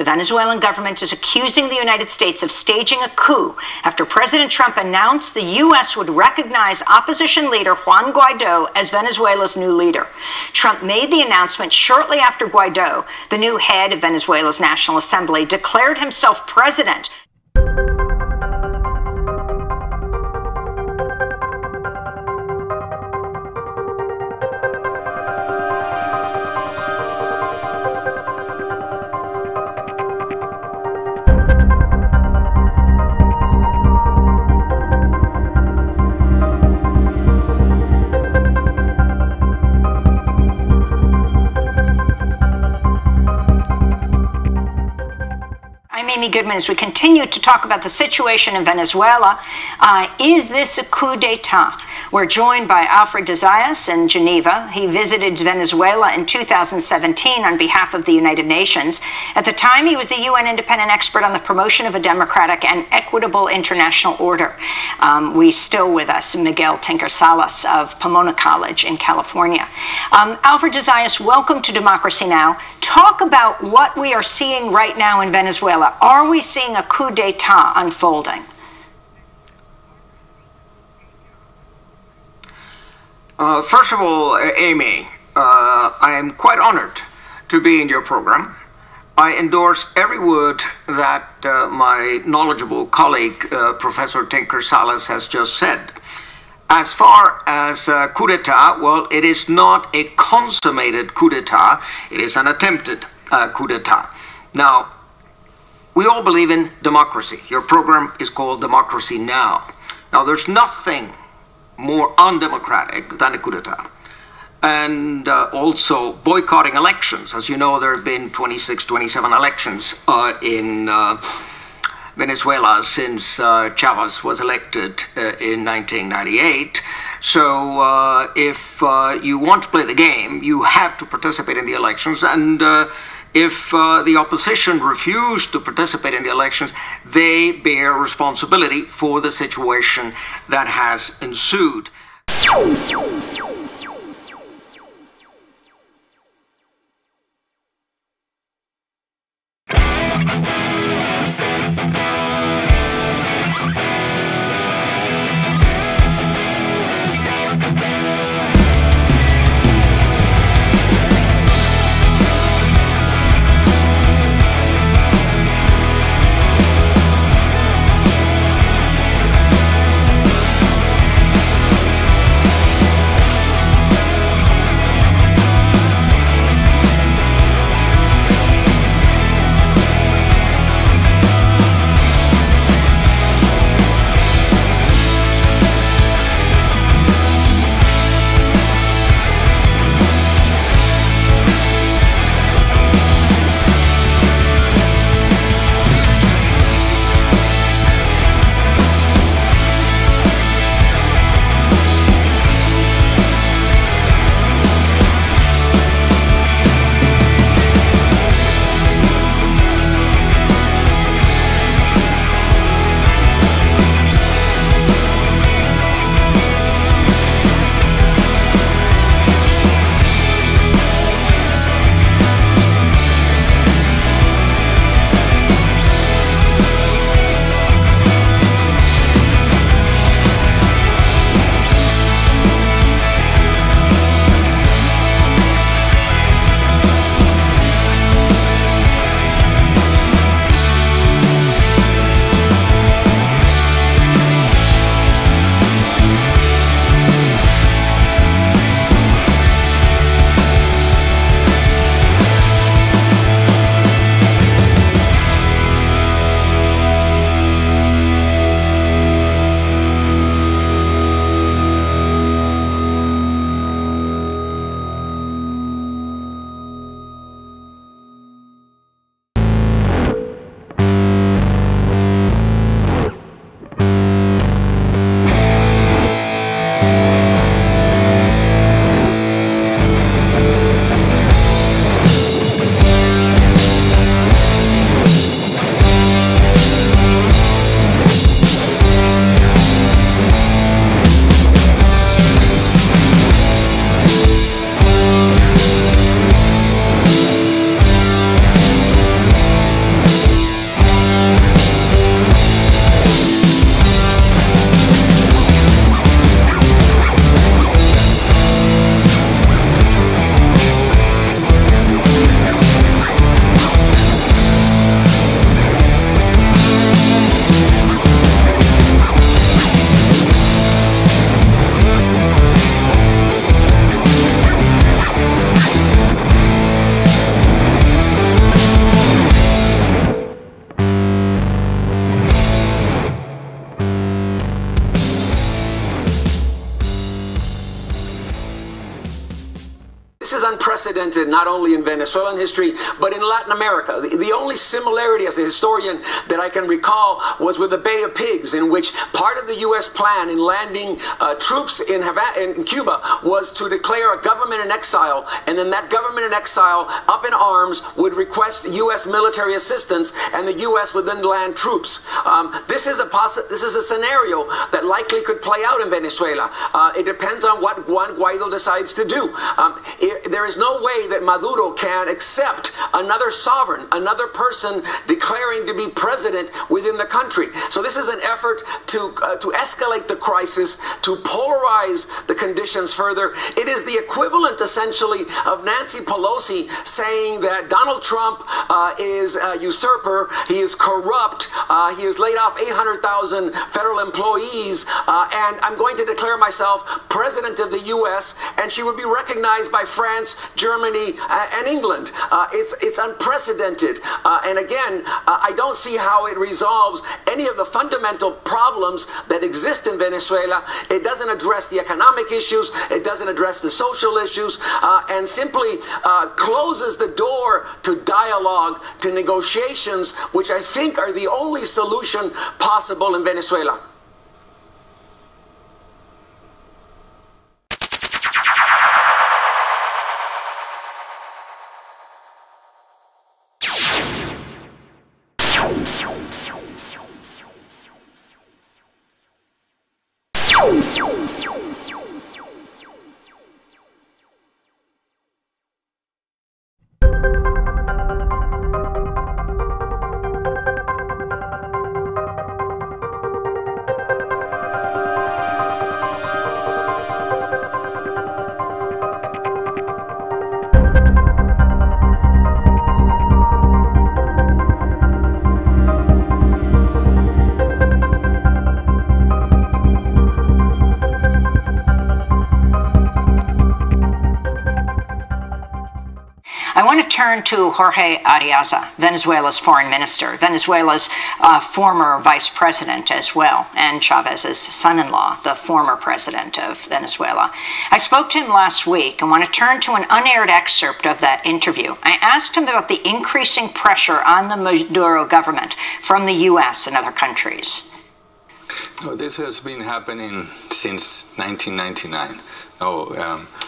The Venezuelan government is accusing the United States of staging a coup after President Trump announced the U.S. would recognize opposition leader Juan Guaido as Venezuela's new leader. Trump made the announcement shortly after Guaido, the new head of Venezuela's National Assembly, declared himself president. I'm Amy Goodman. As we continue to talk about the situation in Venezuela, is this a coup d'etat? We're joined by Alfred de Zayas in Geneva. He visited Venezuela in 2017 on behalf of the United Nations. At the time, he was the UN independent expert on the promotion of a democratic and equitable international order. We still with us, Miguel Tinker Salas of Pomona College in California. Alfred de Zayas, welcome to Democracy Now! Talk about what we are seeing right now in Venezuela. Are we seeing a coup d'etat unfolding? First of all, Amy, I am quite honored to be in your program. I endorse every word that my knowledgeable colleague, Professor Tinker Salas, has just said. As far as coup d'etat, well, it is not a consummated coup d'etat. It is an attempted coup d'etat. Now, we all believe in democracy. Your program is called Democracy Now! Now, there's nothing more undemocratic than a coup d'etat. And also boycotting elections. As you know, there have been 26, 27 elections in Venezuela since Chavez was elected in 1998. So if you want to play the game, you have to participate in the elections. And if the opposition refuse to participate in the elections, they bear responsibility for the situation that has ensued. is unprecedented not only in Venezuelan history, but in Latin America. The only similarity as a historian that I can recall was with the Bay of Pigs, in which part of the U.S. plan in landing troops in Cuba was to declare a government in exile, and then that government in exile, up in arms, would request U.S. military assistance, and the U.S. would then land troops. This is a scenario that likely could play out in Venezuela. It depends on what Juan Guaido decides to do. There is no way that Maduro can accept another sovereign, another person declaring to be president within the country. So this is an effort to escalate the crisis, to polarize the conditions further. It is the equivalent, essentially, of Nancy Pelosi saying that Donald Trump is a usurper, he is corrupt, he has laid off 800,000 federal employees, and I'm going to declare myself president of the U.S., and she would be recognized by France, Germany, and England. It's unprecedented. And again, I don't see how it resolves any of the fundamental problems that exist in Venezuela. It doesn't address the economic issues. It doesn't address the social issues, and simply closes the door to dialogue, to negotiations, which I think are the only solution possible in Venezuela. Turn to Jorge Arriaza, Venezuela's foreign minister, Venezuela's former vice president as well, and Chavez's son-in-law, the former president of Venezuela. I spoke to him last week and want to turn to an unaired excerpt of that interview. I asked him about the increasing pressure on the Maduro government from the U.S. and other countries. This has been happening since 1999.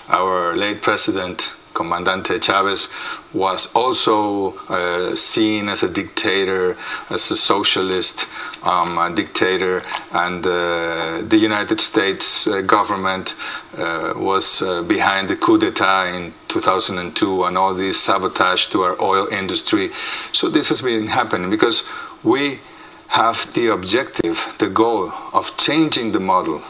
Our late president, Comandante Chavez, was also seen as a dictator, as a socialist dictator, and the United States government was behind the coup d'etat in 2002 and all this sabotage to our oil industry. So this has been happening because we have the objective, the goal of changing the model,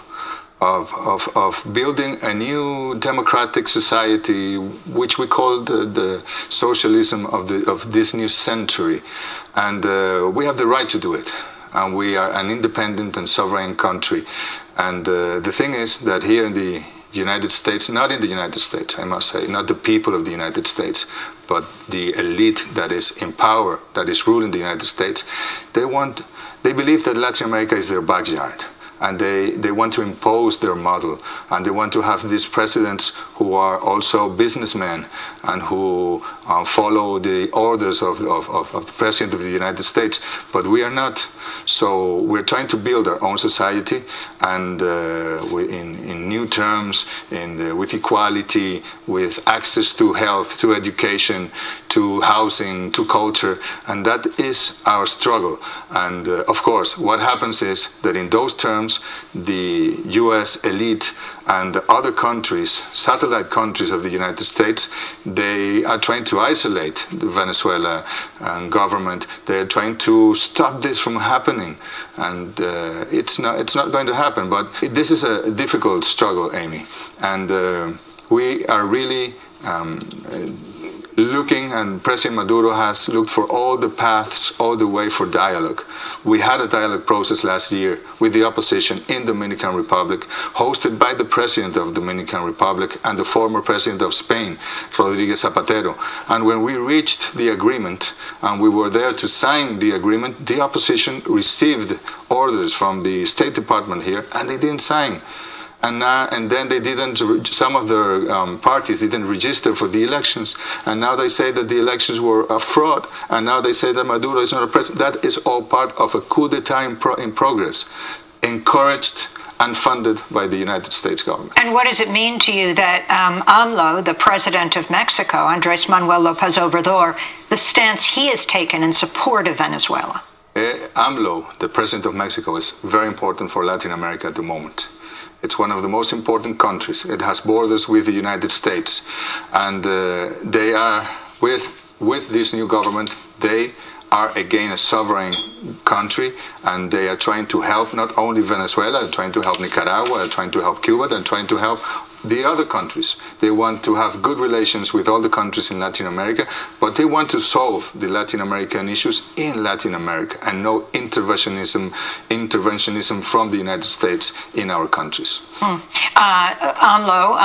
of building a new democratic society, which we call the socialism of this new century. And we have the right to do it. And we are an independent and sovereign country. And the thing is that here in the United States, not in the United States, I must say, not the people of the United States, but the elite that is in power, that is ruling the United States, they believe that Latin America is their backyard. And they want to impose their model, and they want to have these presidents who are also businessmen and who follow the orders of the President of the United States. But we are not. So we're trying to build our own society, and in new terms, with equality, with access to health, to education, to housing, to culture, and that is our struggle. And of course, what happens is that in those terms, the US elite and other countries, satellite countries of the United States, they are trying to isolate the Venezuela government. They're trying to stop this from happening, and it's not going to happen. But this is a difficult struggle, Amy, and we are really looking, and President Maduro has looked for all the paths, all the way for dialogue. We had a dialogue process last year with the opposition in Dominican Republic, hosted by the President of Dominican Republic and the former President of Spain, Rodríguez Zapatero. And when we reached the agreement, and we were there to sign the agreement, the opposition received orders from the State Department here, and they didn't sign. and then they didn't. Some of their parties didn't register for the elections, and now they say that the elections were a fraud, and now they say that Maduro is not a president. That is all part of a coup d'état in progress, encouraged and funded by the United States government. And what does it mean to you that AMLO, the president of Mexico, Andrés Manuel López Obrador, the stance he has taken in support of Venezuela? AMLO, the president of Mexico, is very important for Latin America at the moment. It's one of the most important countries. It has borders with the United States, and they are with this new government. They are again a sovereign country, and they are trying to help not only Venezuela, they're trying to help Nicaragua, they're trying to help Cuba, they're trying to help the other countries. They want to have good relations with all the countries in Latin America, but they want to solve the Latin American issues in Latin America and no interventionism from the United States in our countries. AMLO,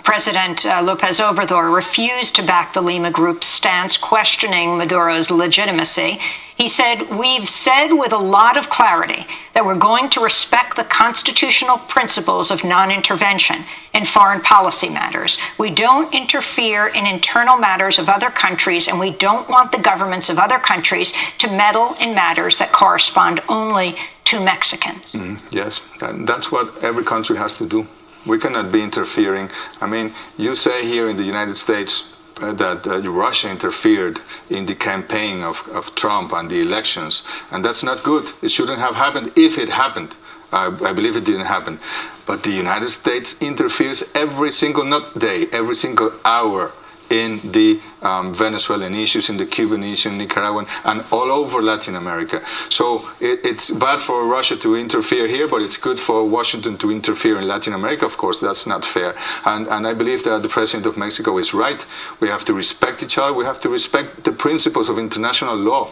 President López Obrador, refused to back the Lima Group's stance questioning Maduro's legitimacy. He said, "We've said with a lot of clarity that we're going to respect the constitutional principles of non-intervention in foreign policy matters. We don't interfere in internal matters of other countries, and we don't want the governments of other countries to meddle in matters that correspond only to Mexicans." Yes, that's what every country has to do. We cannot be interfering. I mean, you say here in the United States that Russia interfered in the campaign of Trump and the elections, and that's not good. It shouldn't have happened if it happened. I believe it didn't happen. But the United States interferes every single, not day, every single hour in the Venezuelan issues, in the Cuban issue, in Nicaraguan, and all over Latin America. So it's bad for Russia to interfere here, but it's good for Washington to interfere in Latin America. Of course, that's not fair. And I believe that the president of Mexico is right. We have to respect each other. We have to respect the principles of international law.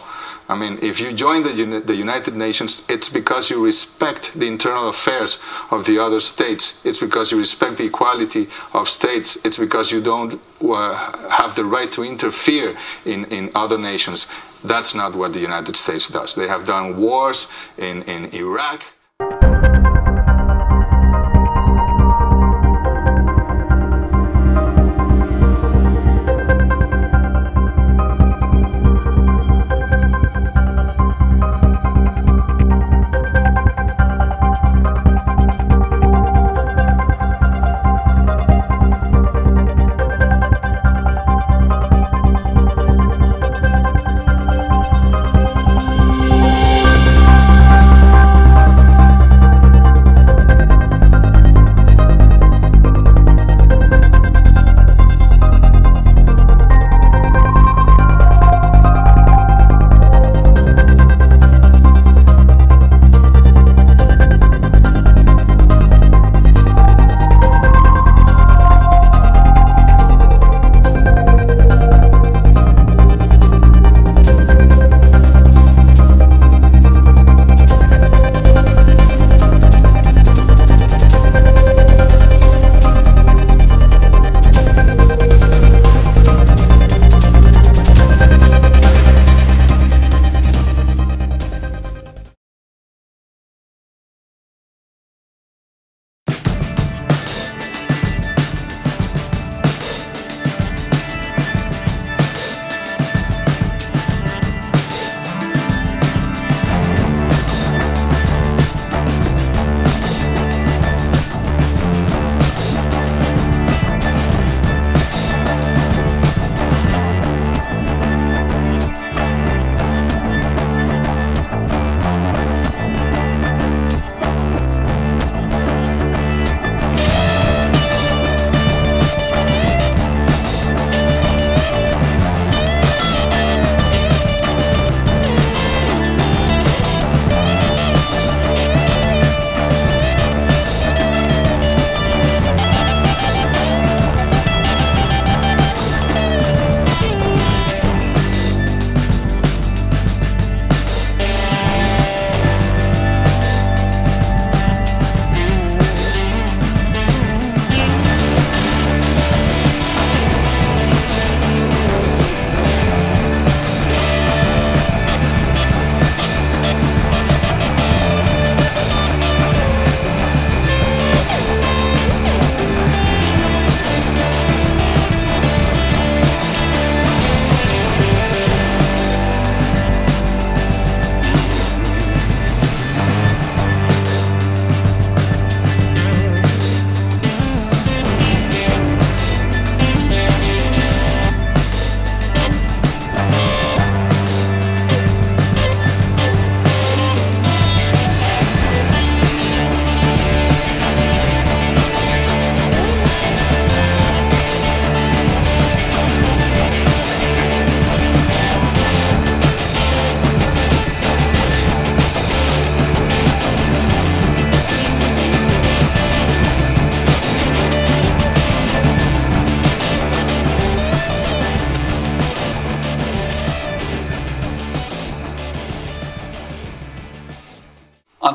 I mean, if you join the United Nations, it's because you respect the internal affairs of the other states. It's because you respect the equality of states. It's because you don't have the right to interfere in other nations. That's not what the United States does. They have done wars in Iraq.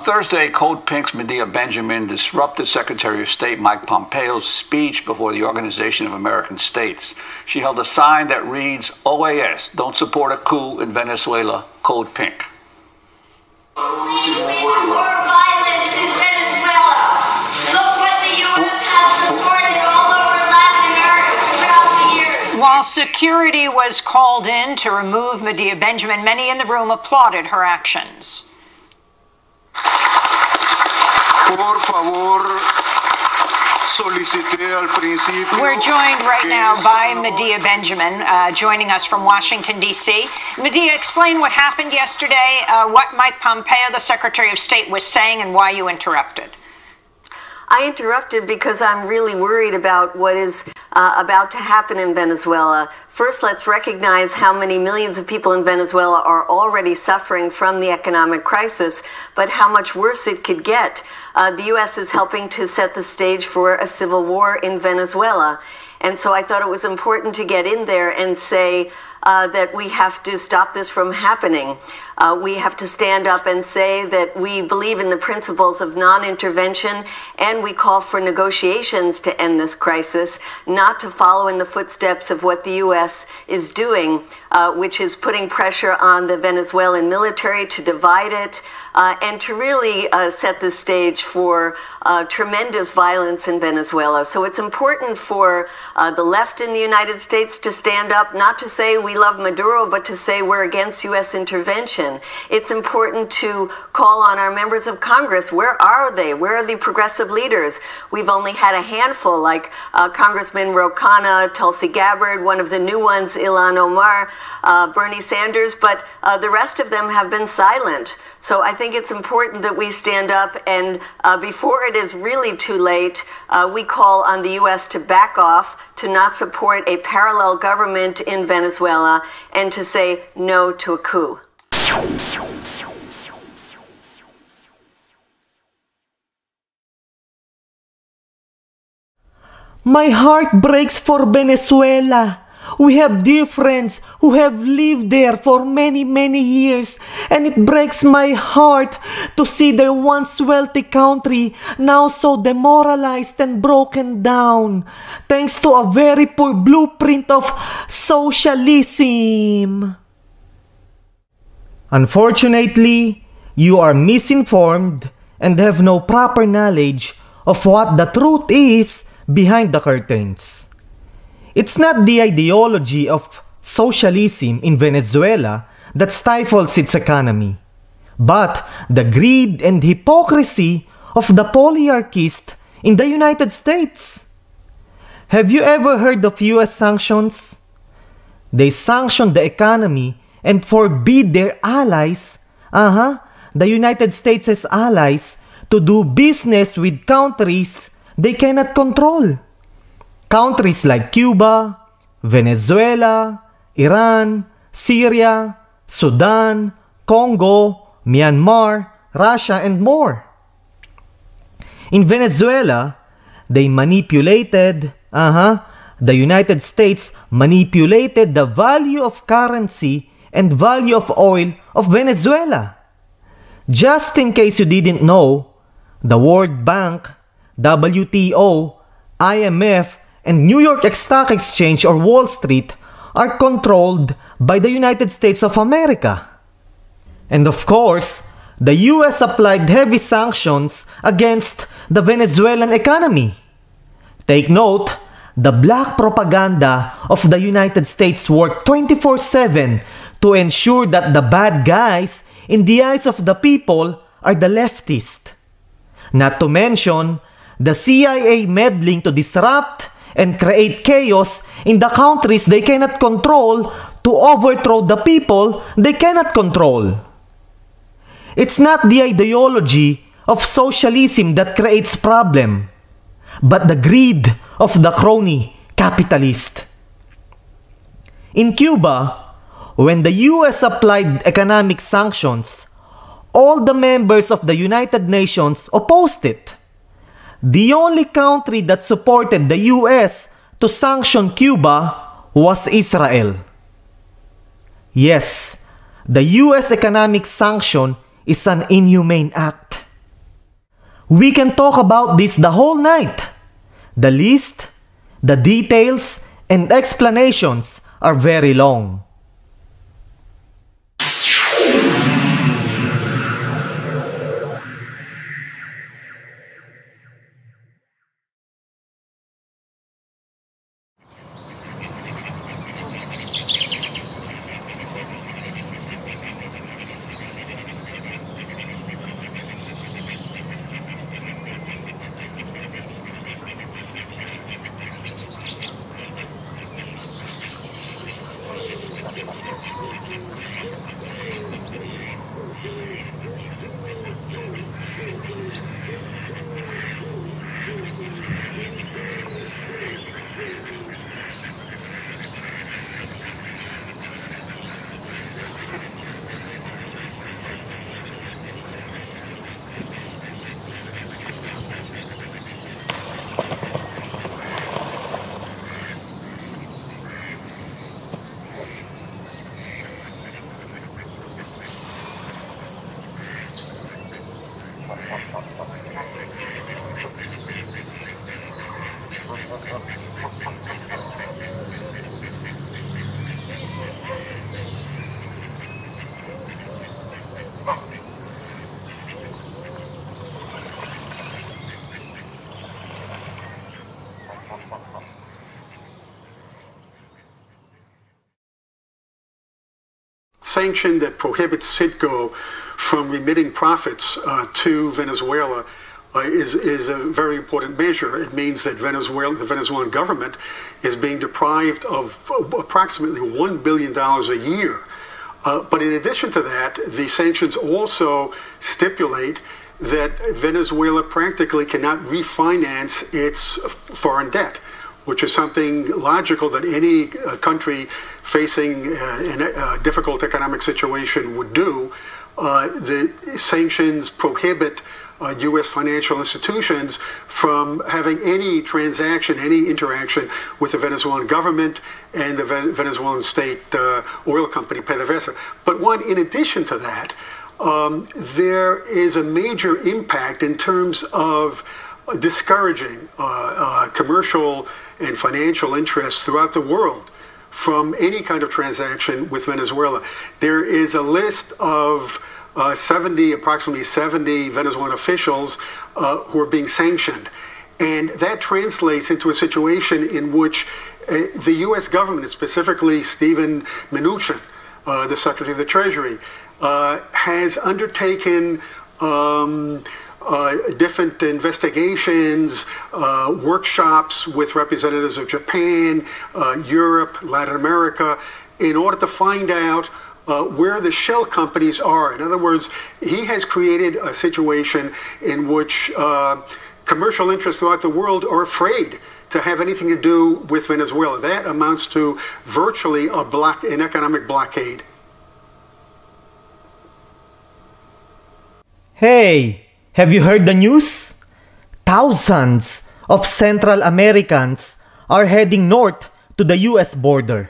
Thursday, Code Pink's Medea Benjamin disrupted Secretary of State Mike Pompeo's speech before the Organization of American States. She held a sign that reads, OAS, don't support a coup in Venezuela, Code Pink. More violence in Venezuela. Look what the U.S. has supported all over Latin America throughout the years. While security was called in to remove Medea Benjamin, many in the room applauded her actions. Por favor, solicité al principio. We're joined right now by Medea Benjamin, joining us from Washington, D.C. Medea, explain what happened yesterday, what Mike Pompeo, the Secretary of State, was saying, and why you interrupted. I interrupted because I'm really worried about what is about to happen in Venezuela. First, let's recognize how many millions of people in Venezuela are already suffering from the economic crisis, but how much worse it could get. The U.S. is helping to set the stage for a civil war in Venezuela. And so I thought it was important to get in there and say that we have to stop this from happening. We have to stand up and say that we believe in the principles of non-intervention, and we call for negotiations to end this crisis, not to follow in the footsteps of what the U.S. is doing, which is putting pressure on the Venezuelan military to divide it, and to really set the stage for tremendous violence in Venezuela. So it's important for the left in the United States to stand up, not to say we love Maduro, but to say we're against U.S. intervention. It's important to call on our members of Congress. Where are they? Where are the progressive leaders? We've only had a handful, like Congressman Ro Khanna, Tulsi Gabbard, one of the new ones, Ilhan Omar, Bernie Sanders, but the rest of them have been silent. So I think it's important that we stand up, and before it is really too late, we call on the U.S. to back off, to not support a parallel government in Venezuela, and to say no to a coup. My heart breaks for Venezuela. We have dear friends who have lived there for many, many years, and it breaks my heart to see their once wealthy country now so demoralized and broken down, thanks to a very poor blueprint of socialism. Unfortunately, you are misinformed and have no proper knowledge of what the truth is behind the curtains. It's not the ideology of socialism in Venezuela that stifles its economy, but the greed and hypocrisy of the polyarchist in the United States. Have you ever heard of US sanctions? They sanction the economy and forbid their allies, the United States' allies, to do business with countries they cannot control. Countries like Cuba, Venezuela, Iran, Syria, Sudan, Congo, Myanmar, Russia, and more. In Venezuela, they manipulated, the United States manipulated the value of currency and value of oil of Venezuela. Just in case you didn't know, the World Bank, WTO, IMF, and New York Stock Exchange or Wall Street are controlled by the United States of America. And of course, the US applied heavy sanctions against the Venezuelan economy. Take note, the black propaganda of the United States worked 24/7 to ensure that the bad guys in the eyes of the people are the leftists. Not to mention the CIA meddling to disrupt and create chaos in the countries they cannot control to overthrow the people they cannot control. It's not the ideology of socialism that creates problem, but the greed of the crony capitalist. In Cuba, when the US applied economic sanctions, all the members of the United Nations opposed it. The only country that supported the US to sanction Cuba was Israel. Yes, the US economic sanction is an inhumane act. We can talk about this the whole night. The list, the details, and explanations are very long. Sanction that prohibits Citgo from remitting profits to Venezuela is a very important measure. It means that the Venezuelan government is being deprived of approximately $1 billion a year. But in addition to that, the sanctions also stipulate that Venezuela practically cannot refinance its foreign debt, which is something logical that any country facing a difficult economic situation would do. The sanctions prohibit U.S. financial institutions from having any transaction, any interaction with the Venezuelan government and the Venezuelan state oil company, PDVSA. But in addition to that, there is a major impact in terms of discouraging commercial and financial interests throughout the world from any kind of transaction with Venezuela. There is a list of approximately 70 Venezuelan officials who are being sanctioned. And that translates into a situation in which the U.S. government, specifically Steven Mnuchin, the Secretary of the Treasury, has undertaken different investigations, workshops with representatives of Japan, Europe, Latin America, in order to find out where the shell companies are. In other words, he has created a situation in which commercial interests throughout the world are afraid to have anything to do with Venezuela. That amounts to virtually an economic blockade. Hey! Have you heard the news? Thousands of Central Americans are heading north to the US border.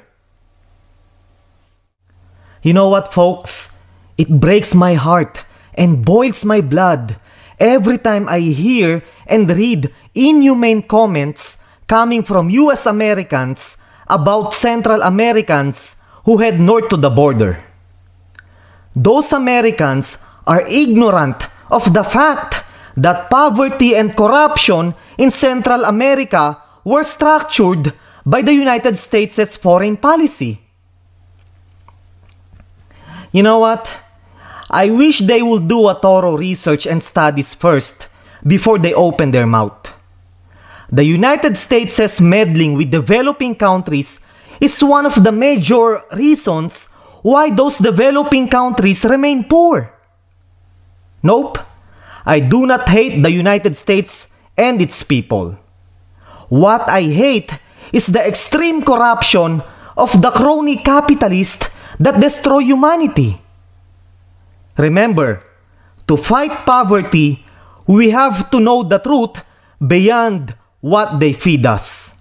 You know what, folks? It breaks my heart and boils my blood every time I hear and read inhumane comments coming from US Americans about Central Americans who head north to the border. Those Americans are ignorant of the fact that poverty and corruption in Central America were structured by the United States' foreign policy. You know what? I wish they would do a thorough research and studies first before they open their mouth. The United States' meddling with developing countries is one of the major reasons why those developing countries remain poor. Nope, I do not hate the United States and its people. What I hate is the extreme corruption of the crony capitalists that destroy humanity. Remember, to fight poverty, we have to know the truth beyond what they feed us.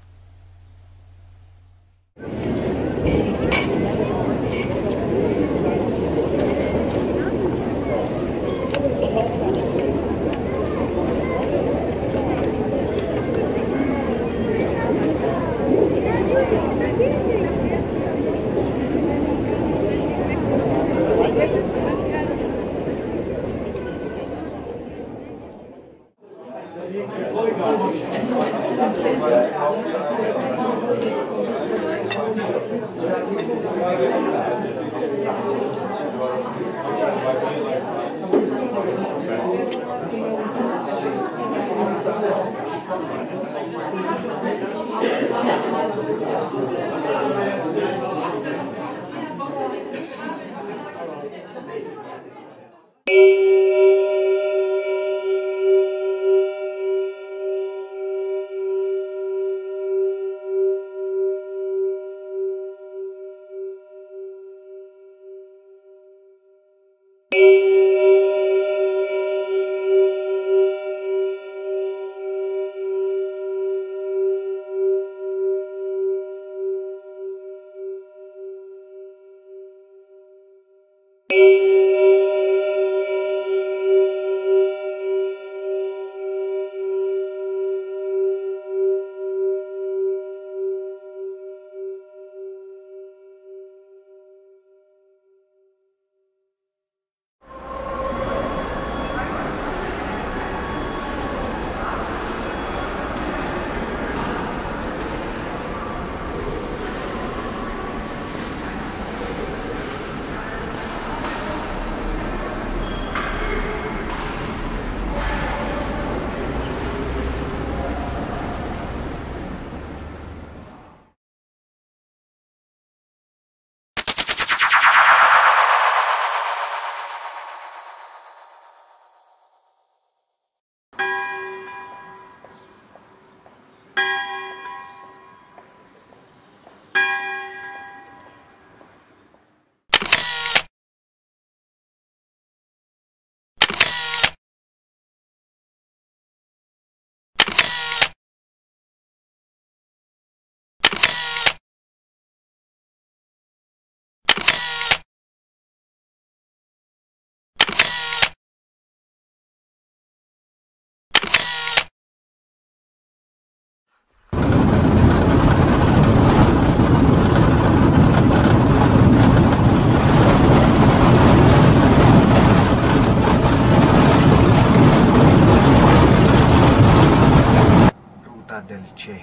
del Che.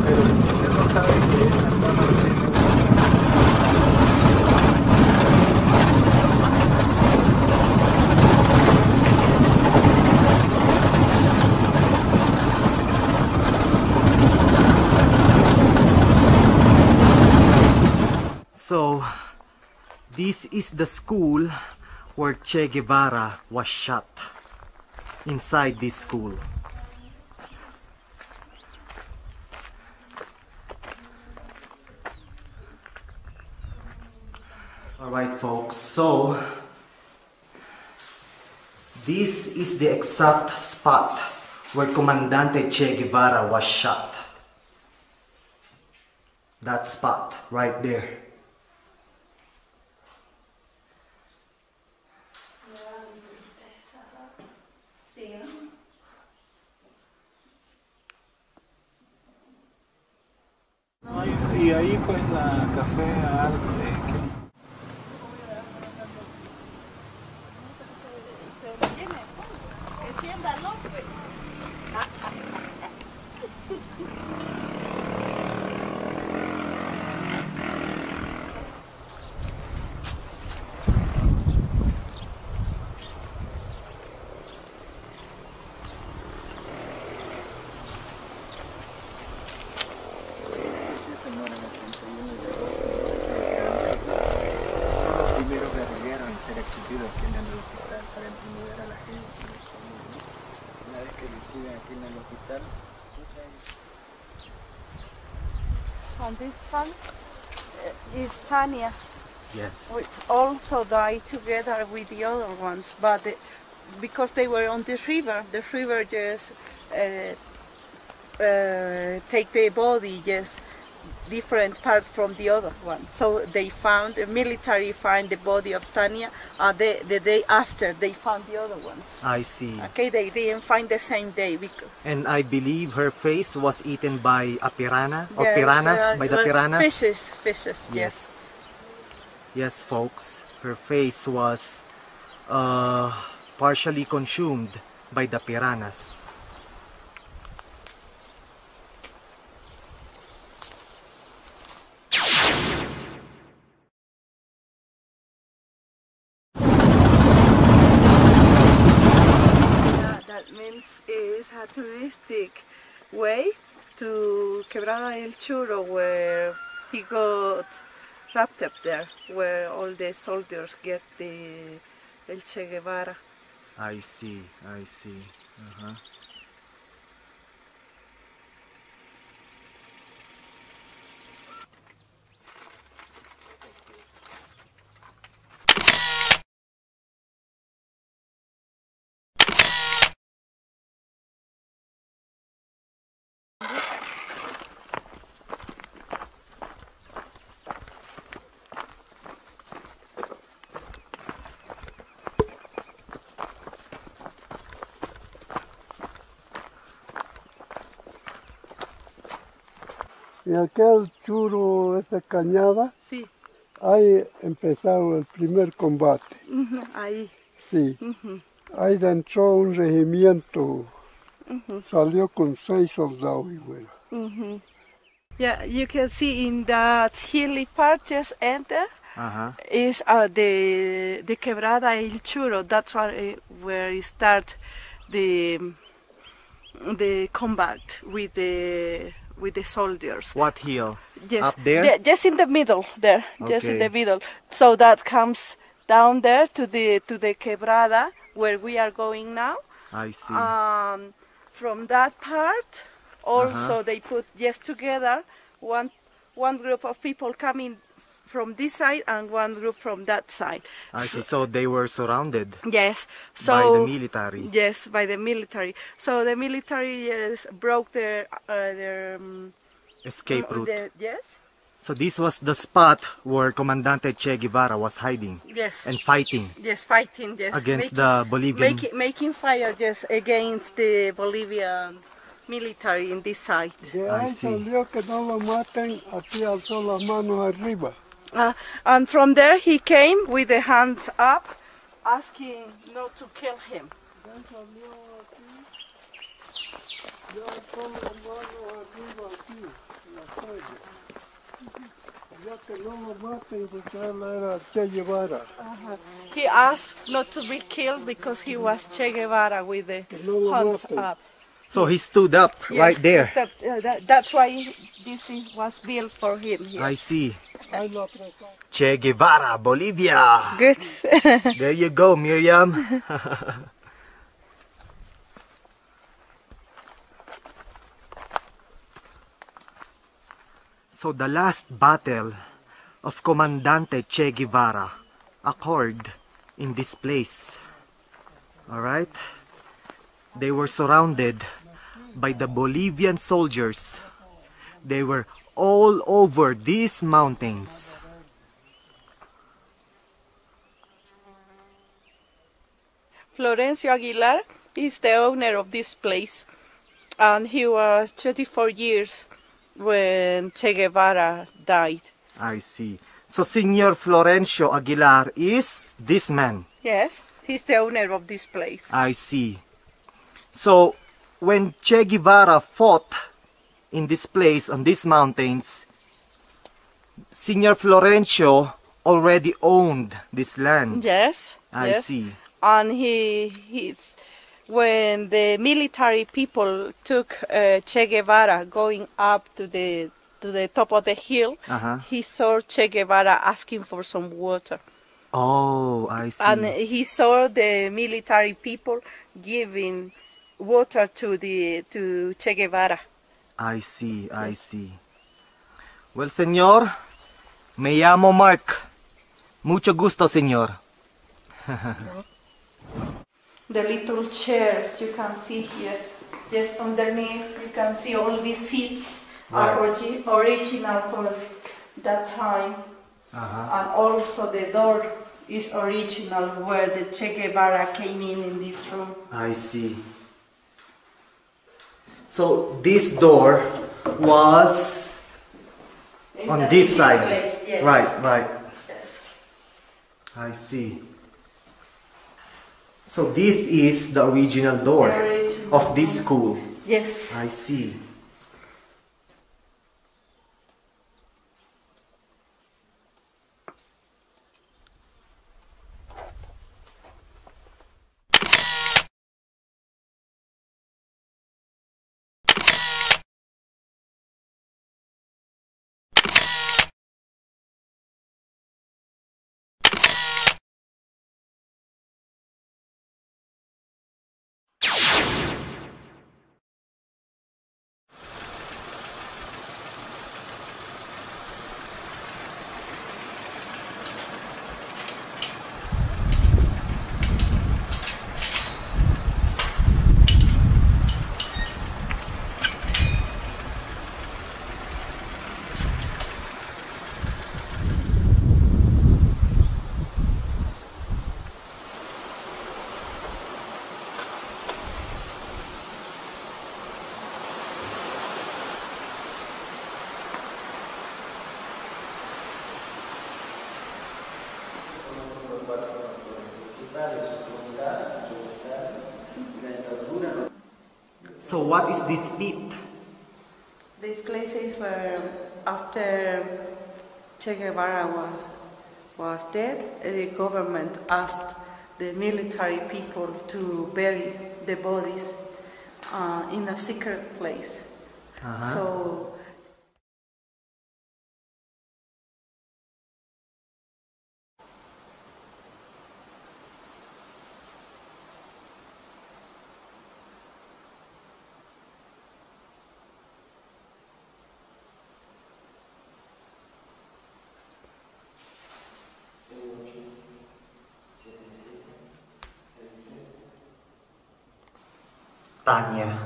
Pero usted no sabe qué es exactamente. So, this is the school where Che Guevara was shot. Inside this school. Alright folks, so this is the exact spot where Comandante Che Guevara was shot. That spot right there. Y ahí pues la café And this one is Tanya. Yes. Which also died together with the other ones, but because they were on the river just take the body just different part from the other one. So they found, the military find the body of Tanya, the day after they found the other ones. I see. Okay, they didn't find the same day. And I believe her face was eaten by a piranha, or piranhas, by the piranhas? Fishes, yes. Yes, folks. Her face was partially consumed by the piranhas. That means is a touristic way to Quebrada El Churro, where he got wrapped up there, where all the soldiers get the El Che Guevara. I see, I see. En aquel churro, esa cañada, sí, ahí empezó el primer combate. Ahí. Sí. Ahí entró un regimiento, salió con 6 soldados. Bueno. Yeah, you can see in that hilly part just enter is the Quebrada El Churro. That's where it start the combat with the soldiers. What hill? Yes, up there? Just in the middle there, just in the middle. So that comes down there to the Quebrada where we are going now. I see. From that part, also they put just together one group of people coming from this side and one group from that side. I see. So they were surrounded. Yes. So by the military. Yes, by the military. So the military broke their escape route. Yes. So this was the spot where Comandante Che Guevara was hiding. Yes. And fighting. Yes, fighting. Yes. Against the Bolivian. Making fire, yes, against the Bolivian military in this side. De ahí salió que no lo maten, aquí alzó las manos arriba. And from there he came with the hands up, asking not to kill him. He asked not to be killed because he was Che Guevara with the hands up. So he stood up right there. That's why this was built for him here. I see. Che Guevara, Bolivia. Good. There you go, Miriam. So the last battle of Comandante Che Guevara occurred in this place. Alright? They were surrounded by the Bolivian soldiers. They were all over these mountains. Florencio Aguilar is the owner of this place, and he was 24 years when Che Guevara died. I see. So Senor Florencio Aguilar is this man? Yes, he's the owner of this place. I see. So when Che Guevara fought in this place, on these mountains, Senor Florencio already owned this land. Yes. I see. And when the military people took Che Guevara going up to the top of the hill, he saw Che Guevara asking for some water. Oh, I see. And he saw the military people giving water to Che Guevara. I see, I see. Well, señor, me llamo Mark. Mucho gusto, señor. The little chairs you can see here, just underneath, you can see all these seats are original for that time. And also the door is original where the Che Guevara came in this room. I see. So this door was on this side. Place, yes. Right. Yes. I see. So this is the original door of this school? Yes. I see. So what is this pit? This place is where after Che Guevara was dead, the government asked the military people to bury the bodies in a secret place. So Tanya.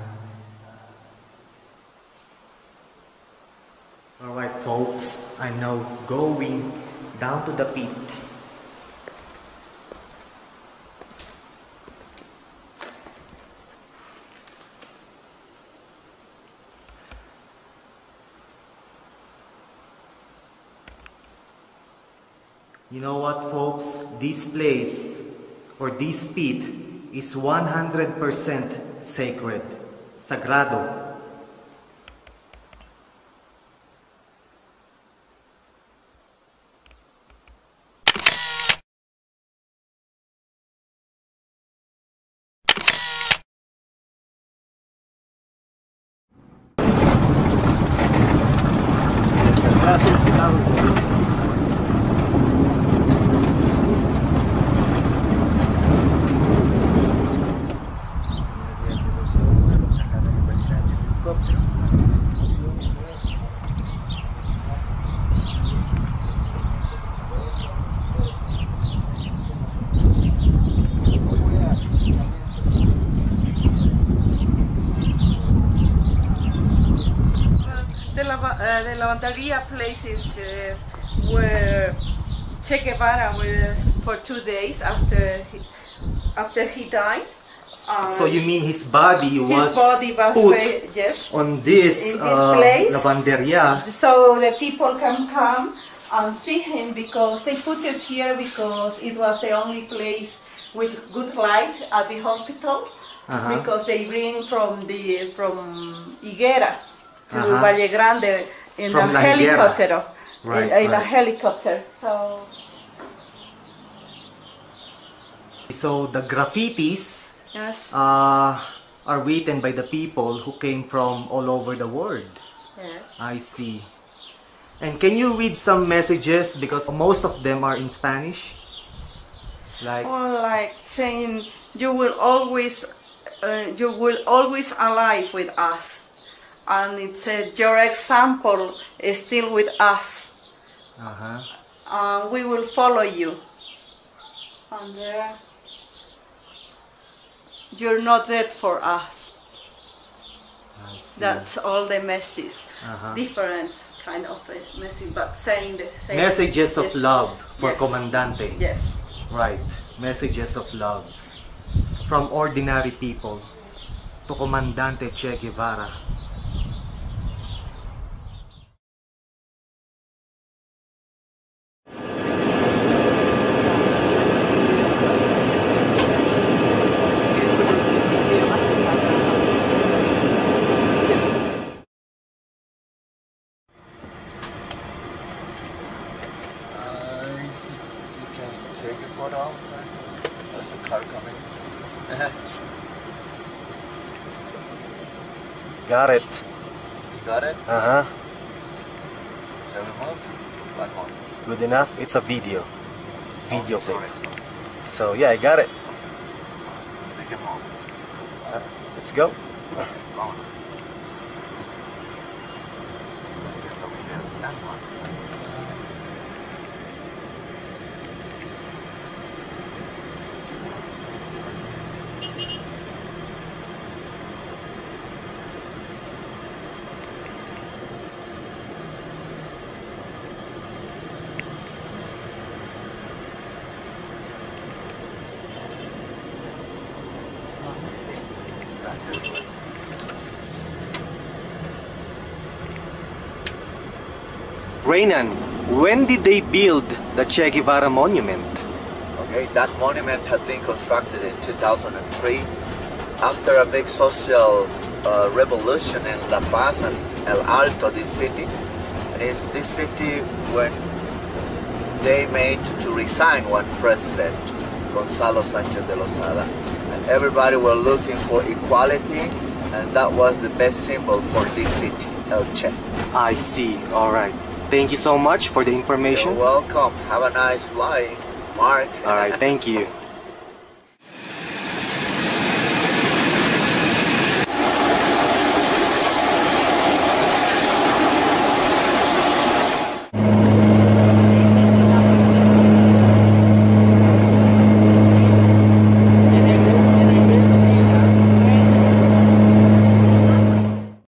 Alright folks, I'm now going down to the pit. You know what folks, this place or this pit is 100% sacred, sagrado. the lavanderia place is just where Che Guevara was for 2 days after he died. So you mean his body was put yes, on this place, lavanderia? So the people can come and see him because they put it here because it was the only place with good light at the hospital. Because they bring from Higuera to Valle Grande in a helicopter. In a helicopter. So the graffitis are written by the people who came from all over the world. Yes. I see. And can you read some messages because most of them are in Spanish? Like saying you will always alive with us, and it said your example is still with us. We will follow you. And there, you're not dead for us. That's all the messages. Different kind of message, but saying the same. Messages of love for Comandante. Yes. Right. Messages of love from ordinary people to Comandante Che Guevara. There's a car coming. Got it. You got it? Uh-huh. Shall we move? One more. Good enough? It's a video. Video clip. So yeah, I got it. We can move. Let's go. Vámonos. Haciendo videos tan más. Reynan, when did they build the Che Guevara monument? Okay, that monument had been constructed in 2003 after a big social revolution in La Paz and El Alto, this city. And it's this city when they made to resign one president, Gonzalo Sanchez de Lozada. And everybody were looking for equality, and that was the best symbol for this city, El Che. I see, alright. Thank you so much for the information. You're welcome. Have a nice flight, Mark. Alright, thank you.